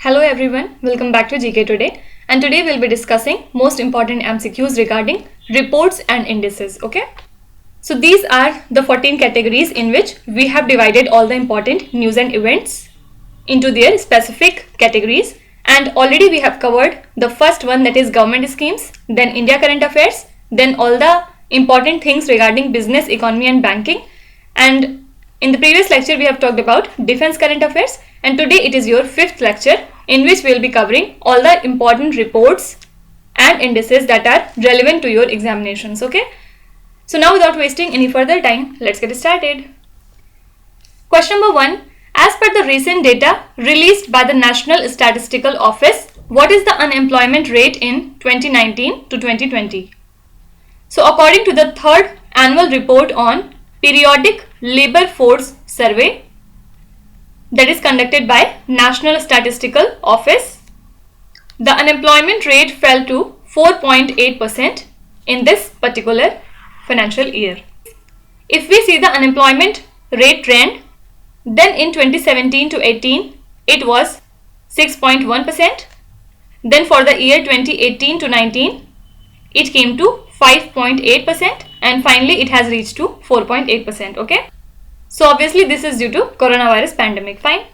Hello everyone, welcome back to GK Today, and today we'll be discussing most important MCQs regarding reports and indices. Okay, so these are the 14 categories in which we have divided all the important news and events into their specific categories, and already we have covered the first one, that is government schemes, then India current affairs, then all the important things regarding business, economy and banking, and in the previous lecture we have talked about defense current affairs, and today it is your fifth lecture in which we will be covering all the important reports and indices that are relevant to your examinations. Okay, so now without wasting any further time, let's get started. Question number 1. As per the recent data released by the National Statistical Office, what is the unemployment rate in 2019 to 2020? So according to the third annual report on periodic labor force survey that is conducted by National Statistical Office, the unemployment rate fell to 4.8% in this particular financial year. If we see the unemployment rate trend, then in 2017 to 18 it was 6.1%. Then for the year 2018 to 19 it came to 5.8%, and finally it has reached to 4.8%. Okay, so obviously this is due to coronavirus pandemic. Fine.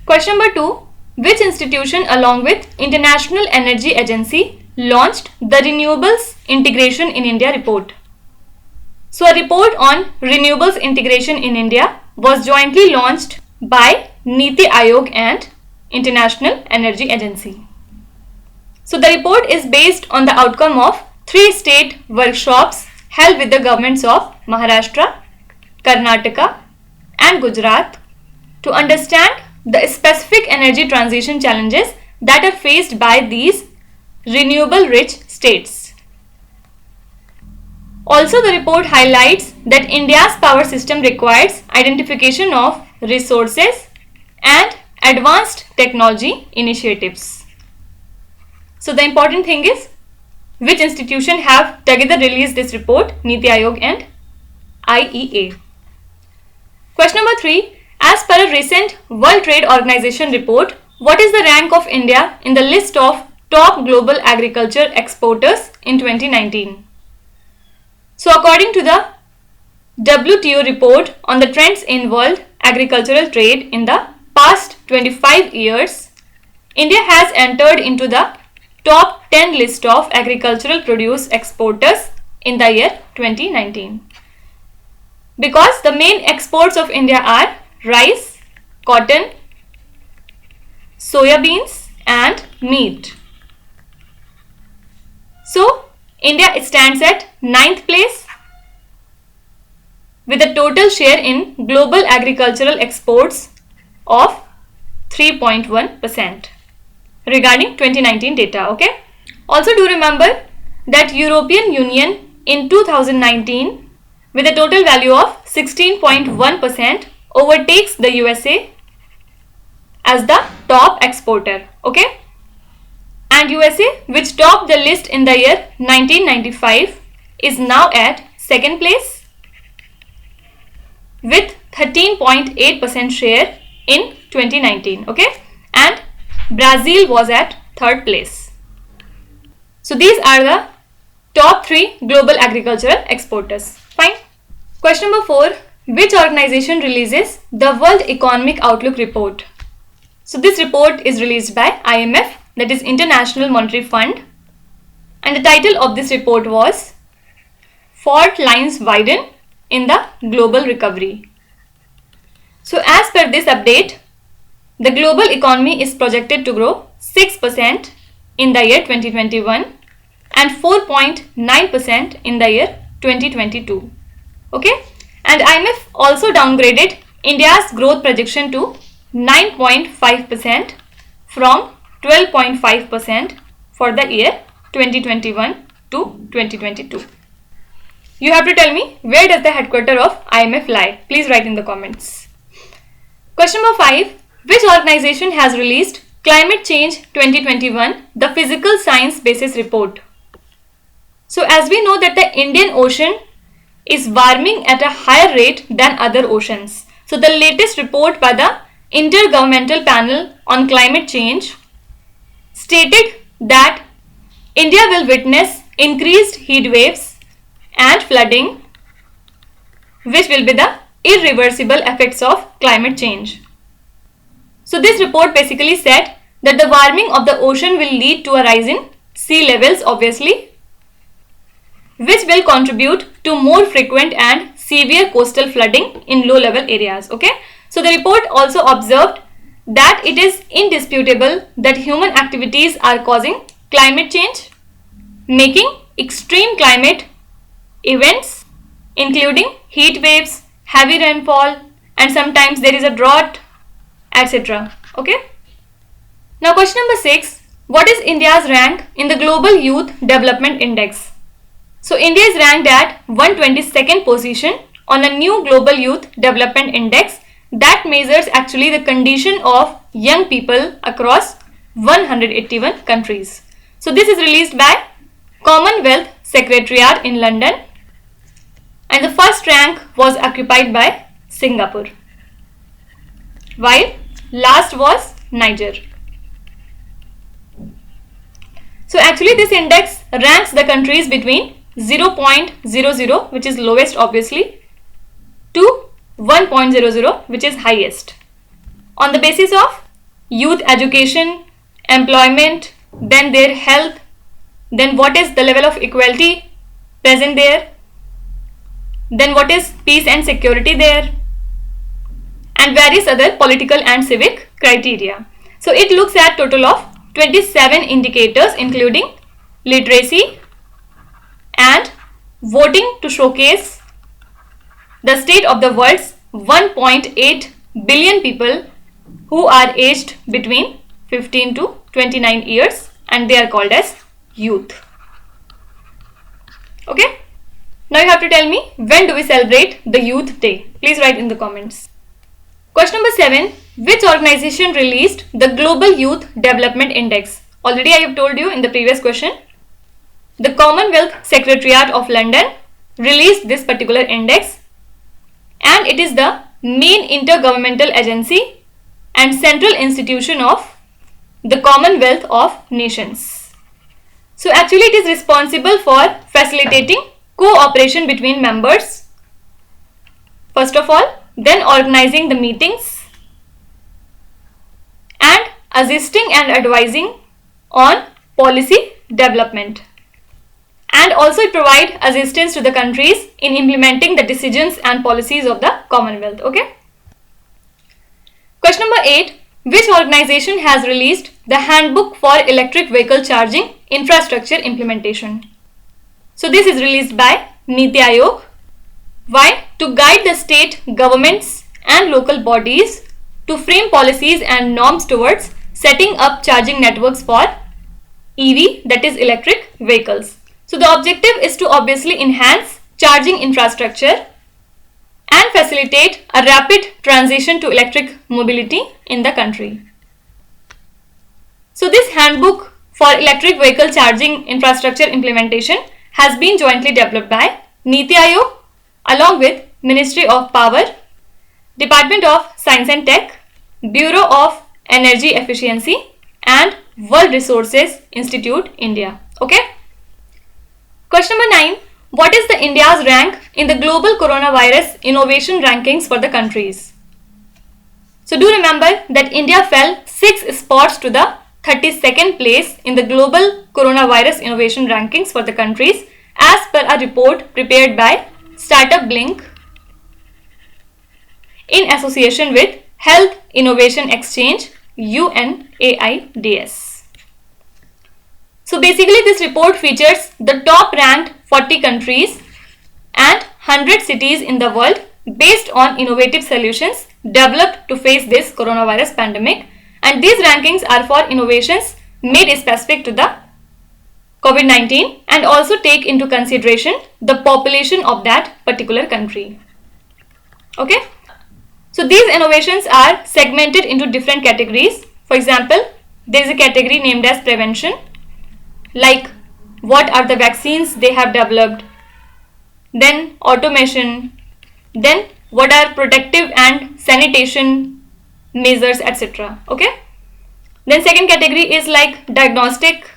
Question number 2. Which institution along with International Energy Agency launched the Renewables Integration in India report? So a report on Renewables Integration in India was jointly launched by Niti Aayog and International Energy Agency. So the report is based on the outcome of 3 state workshops held with the governments of Maharashtra, Karnataka and Gujarat to understand the specific energy transition challenges that are faced by these renewable rich states. Also, the report highlights that India's power system requires identification of resources and advanced technology initiatives. So the important thing is, which institution have together released this report? Niti Aayog and IEA. Question number 3. As per a recent World Trade Organization report, what is the rank of India in the list of top global agriculture exporters in 2019? So according to the WTO report on the trends in world agricultural trade in the past 25 years, India has entered into the top 10 list of agricultural produce exporters in the year 2019. Because the main exports of India are rice, cotton, soya beans and meat. So India stands at 9th place with a total share in global agricultural exports of 3.1% regarding 2019 data. Okay. Also do remember that European Union in 2019 with a total value of 16.1% overtakes the USA as the top exporter. Okay, and USA, which topped the list in the year 1995, is now at 2nd place with 13.8% share in 2019. Okay, and Brazil was at 3rd place. So these are the top 3 global agricultural exporters. Fine. Question number 4. Which organization releases the World Economic Outlook report? So this report is released by IMF, that is International Monetary Fund, and the title of this report was Fault Lines Widen in the Global Recovery. So as per this update, the global economy is projected to grow 6% in the year 2021 and 4.9% in the year 2022. Okay, and IMF also downgraded India's growth projection to 9.5% from 12.5% for the year 2021 to 2022. You have to tell me, where does the headquarters of IMF lie? Please write in the comments. Question number 5. Which organization has released Climate Change 2021, the Physical Science Basis report? So as we know that the Indian Ocean is warming at a higher rate than other oceans. So the latest report by the Intergovernmental Panel on Climate Change stated that India will witness increased heat waves and flooding, which will be the irreversible effects of climate change. So this report basically said that the warming of the ocean will lead to a rise in sea levels, obviously, which will contribute to more frequent and severe coastal flooding in low level areas. Okay, so the report also observed that it is indisputable that human activities are causing climate change, making extreme climate events including heat waves, heavy rainfall, and sometimes there is a drought, etc. Okay. Now question number 6. What is India's rank in the Global Youth Development Index? So India is ranked at 122nd position on a new Global Youth Development Index that measures actually the condition of young people across 181 countries. So this is released by Commonwealth Secretariat in London, and the first rank was occupied by Singapore, while last was Niger. So actually this index ranks the countries between 0.00, which is lowest obviously, to 1.00, which is highest, on the basis of youth education, employment, then their health, then what is the level of equality present there, then what is peace and security there, and various other political and civic criteria. So it looks at total of 27 indicators including literacy and voting to showcase the state of the world's 1.8 billion people who are aged between 15 to 29 years, and they are called as youth. Okay. Now you have to tell me, when do we celebrate the Youth Day? Please write in the comments. Question number 7. Which organization released the Global Youth Development Index? Already I have told you in the previous question. The Commonwealth Secretariat of London released this particular index, and it is the main intergovernmental agency and central institution of the Commonwealth of Nations. So actually it is responsible for facilitating cooperation between members, first of all, then organizing the meetings and assisting and advising on policy development, and also it provides assistance to the countries in implementing the decisions and policies of the Commonwealth. Okay. Question number 8. Which organization has released the Handbook for Electric Vehicle Charging Infrastructure Implementation? So this is released by Niti Aayog. Why? To guide the state governments and local bodies to frame policies and norms towards setting up charging networks for EV, that is electric vehicles. So the objective is to obviously enhance charging infrastructure and facilitate a rapid transition to electric mobility in the country. So this Handbook for Electric Vehicle Charging Infrastructure Implementation has been jointly developed by Niti Aayog along with Ministry of Power, Department of Science and Tech, Bureau of Energy Efficiency, and World Resources Institute, India. Okay. Question number 9. What is the India's rank in the Global Coronavirus Innovation Rankings for the countries? So do remember that India fell 6 spots to the 32nd place in the Global Coronavirus Innovation Rankings for the countries as per a report prepared by Startup Blink in association with Health Innovation Exchange, UNAIDS. So basically this report features the top ranked 40 countries and 100 cities in the world based on innovative solutions developed to face this coronavirus pandemic, and these rankings are for innovations made specific to the COVID-19 and also take into consideration the population of that particular country. Okay. So these innovations are segmented into different categories. For example, there is a category named as prevention, like what are the vaccines they have developed, then automation, then what are protective and sanitation measures, etc. Okay. Then second category is like diagnostic,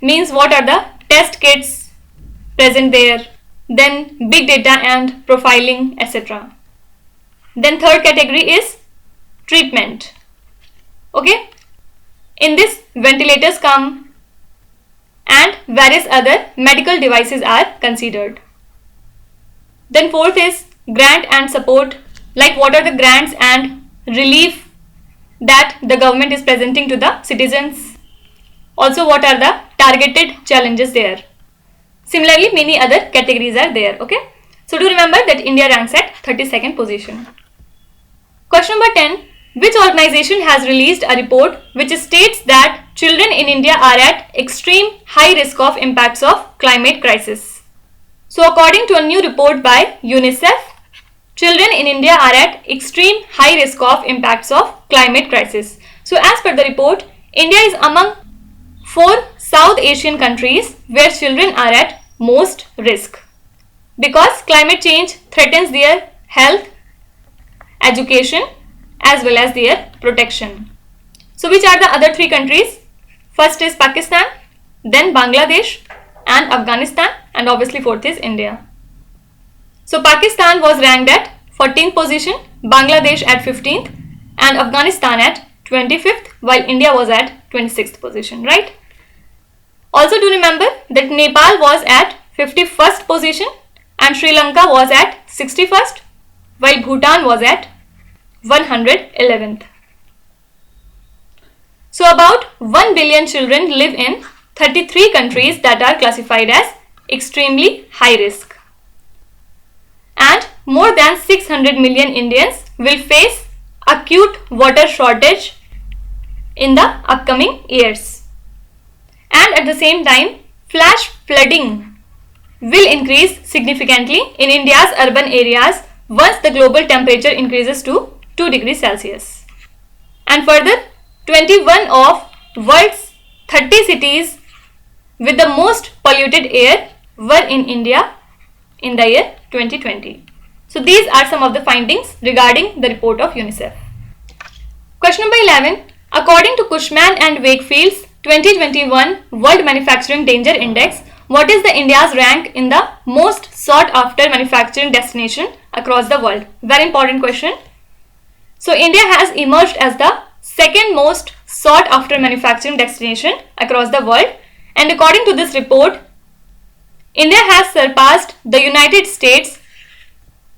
means what are the test kits present there. Then big data and profiling, etc. Then third category is treatment. Okay, in this ventilators come and various other medical devices are considered. Then fourth is grant and support, like what are the grants and relief that the government is presenting to the citizens. Also what are the targeted challenges there. Similarly many other categories are there. Okay, so do remember that India ranks at 32nd position. Question number 10. Which organization has released a report which states that children in India are at extreme high risk of impacts of climate crisis? So according to a new report by UNICEF, children in India are at extreme high risk of impacts of climate crisis. So as per the report, India is among 4 South Asian countries where children are at most risk because climate change threatens their health, education as well as their protection. So which are the other 3 countries? First is Pakistan, then Bangladesh and Afghanistan, and obviously 4th is India. So Pakistan was ranked at 14th position, Bangladesh at 15th and Afghanistan at 25th, while India was at 26th position, right? Also do remember that Nepal was at 51st position and Sri Lanka was at 61st, while Bhutan was at 111th. So about 1 billion children live in 33 countries that are classified as extremely high risk. And more than 600 million Indians will face acute water shortage in the upcoming years. And at the same time, flash flooding will increase significantly in India's urban areas once the global temperature increases to 2 degrees Celsius. And further, 21 of world's 30 cities with the most polluted air were in India in the year 2020. So these are some of the findings regarding the report of UNICEF. Question number 11. According to Cushman and Wakefield's 2021 World Manufacturing Danger Index, what is the India's rank in the most sought after manufacturing destination across the world? Very important question. So India has emerged as the second most sought after manufacturing destination across the world, and according to this report, India has surpassed the United States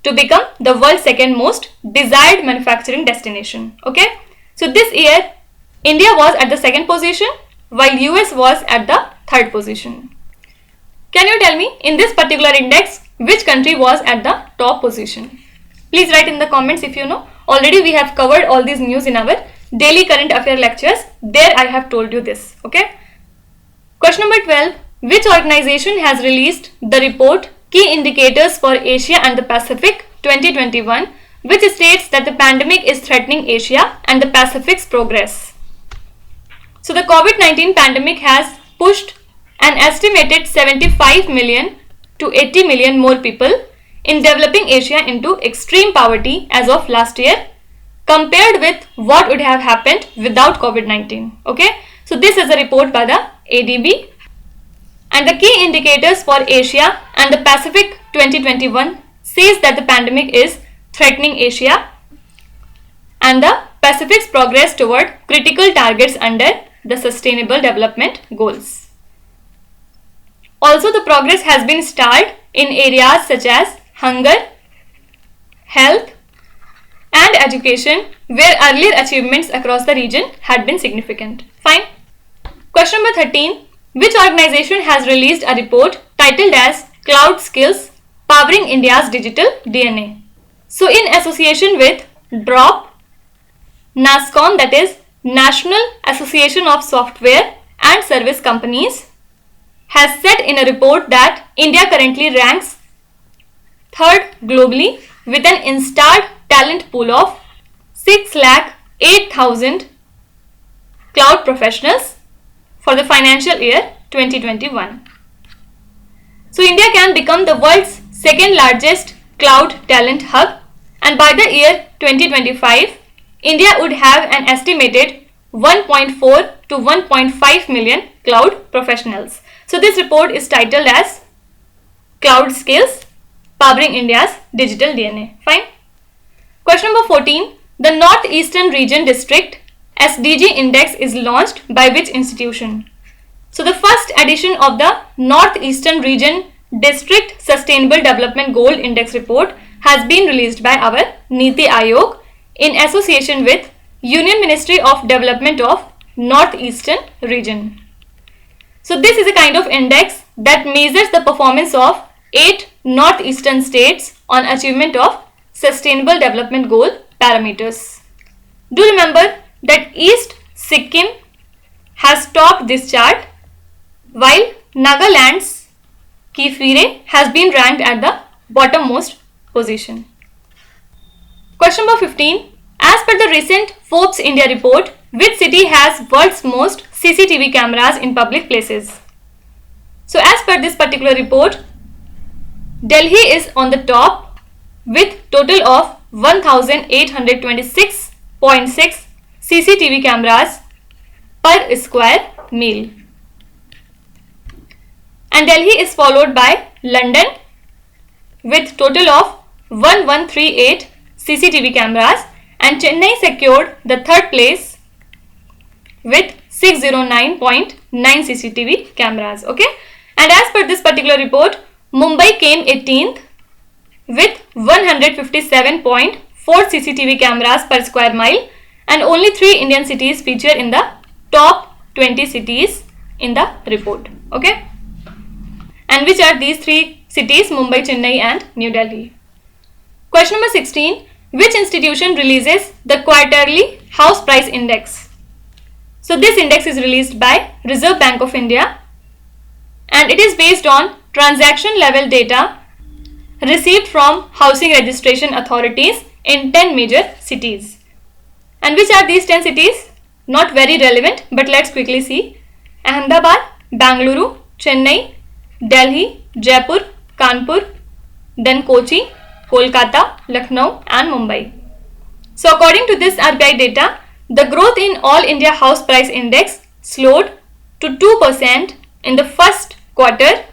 to become the world's second most desired manufacturing destination. Okay, so this year India was at the second position while US was at the third position. Can you tell me in this particular index which country was at the top position? Please write in the comments if you know. Already we have covered all these news in our daily current affair lectures. There I have told you this. Okay. Question number 12. Which organization has released the report Key Indicators for Asia and the Pacific 2021, which states that the pandemic is threatening Asia and the Pacific's progress? So the COVID-19 pandemic has pushed an estimated 75 million to 80 million more people in developing Asia into extreme poverty as of last year, compared with what would have happened without COVID-19. Okay, so this is a report by the ADB, and the Key Indicators for Asia and the Pacific 2021 says that the pandemic is threatening Asia and the Pacific's progress toward critical targets under the Sustainable Development Goals. Also, the progress has been stalled in areas such as hunger, health and education, where earlier achievements across the region had been significant. Fine. Question number 13. Which organization has released a report titled as Cloud Skills Powering India's Digital DNA? So in association with DROP, NASSCOM, that is National Association of Software and Service Companies, has said in a report that India currently ranks third globally with an installed talent pool of 6,08,000 cloud professionals for the financial year 2021. So India can become the world's second largest cloud talent hub, and by the year 2025, India would have an estimated 1.4 to 1.5 million cloud professionals. So this report is titled as Cloud Skills Powering India's Digital DNA. Fine. Question number 14. The Northeastern Region District SDG Index is launched by which institution? So the first edition of the Northeastern Region District Sustainable Development Goal Index report has been released by our Niti Aayog in association with Union Ministry of Development of Northeastern Region. So this is a kind of index that measures the performance of 8 northeastern states on achievement of Sustainable Development Goal parameters. Do remember that East Sikkim has topped this chart, while Nagaland's Kifire has been ranked at the bottommost position. Question number 15. As per the recent Forbes India report, which city has world's most CCTV cameras in public places? So as per this particular report, Delhi is on the top with total of 1826.6 CCTV cameras per square mile. And Delhi is followed by London with total of 1138 CCTV cameras, and Chennai secured the third place with 609.9 CCTV cameras. Okay, and as per this particular report, Mumbai came 18th with 157.4 CCTV cameras per square mile, and only 3 Indian cities feature in the top 20 cities in the report. Okay, and which are these 3 cities? Mumbai, Chennai and New Delhi. Question number 16. Which institution releases the quarterly house price index? So this index is released by Reserve Bank of India, and it is based on transaction level data received from housing registration authorities in 10 major cities. And which are these 10 cities? Not very relevant, but let's quickly see. Ahmedabad, Bangalore, Chennai, Delhi, Jaipur, Kanpur, then Kochi, Kolkata, Lucknow and Mumbai. So according to this RBI data, the growth in All India House Price Index slowed to 2% in the first quarter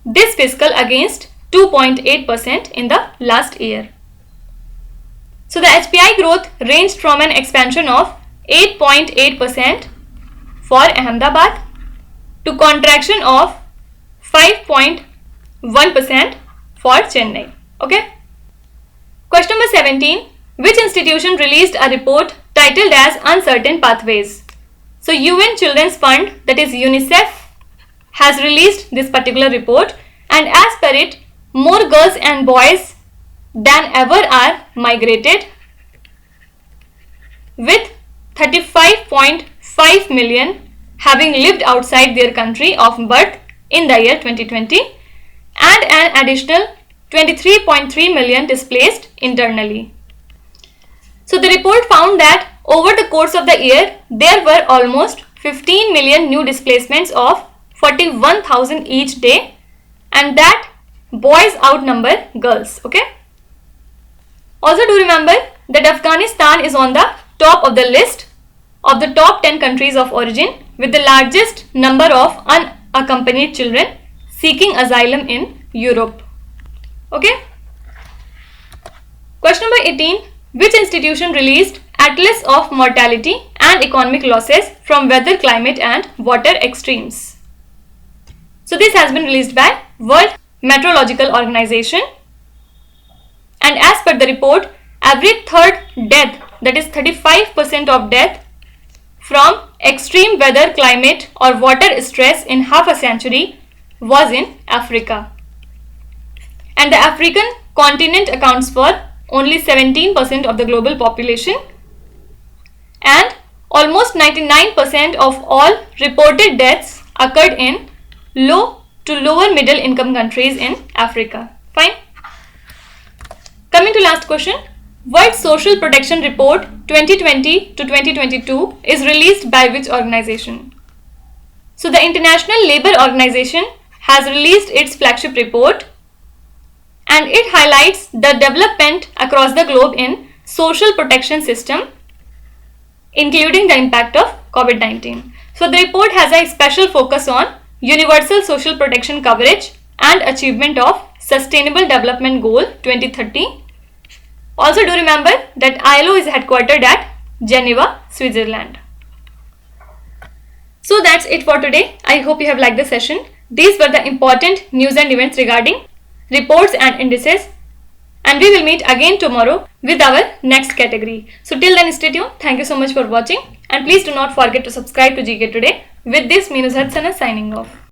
this fiscal against 2.8% in the last year. So the HPI growth ranged from an expansion of 8.8% for Ahmedabad to contraction of 5.1% for Chennai. Okay. Question number 17. Which institution released a report titled as Uncertain Pathways? So UN Children's Fund, that is UNICEF, has released this particular report, and as per it, more girls and boys than ever are migrated, with 35.5 million having lived outside their country of birth in the year 2020 and an additional 23.3 million displaced internally. So the report found that over the course of the year, there were almost 15 million new displacements of 41,000 each day, and that boys outnumber girls. Okay. Also do remember that Afghanistan is on the top of the list of the top 10 countries of origin with the largest number of unaccompanied children seeking asylum in Europe. Okay. Question number 18. Which institution released Atlas of Mortality and Economic Losses from Weather, Climate and Water Extremes? So this has been released by World Meteorological Organization, and as per the report, every third death, that is 35% of death from extreme weather, climate or water stress in half a century was in Africa. And the African continent accounts for only 17% of the global population, and almost 99% of all reported deaths occurred in low to lower middle income countries in Africa. Fine. Coming to last question. World Social Protection Report 2020 to 2022 is released by which organization? So the International Labour Organization has released its flagship report, and it highlights the development across the globe in social protection system including the impact of COVID-19. So the report has a special focus on universal social protection coverage and achievement of Sustainable Development Goal 2030. Also do remember that ILO is headquartered at Geneva, Switzerland. So that's it for today. I hope you have liked the session. These were the important news and events regarding reports and indices. And we will meet again tomorrow with our next category. So till then, stay tuned. Thank you so much for watching. And please do not forget to subscribe to GK Today. With this, Meenuz Hadsana signing off.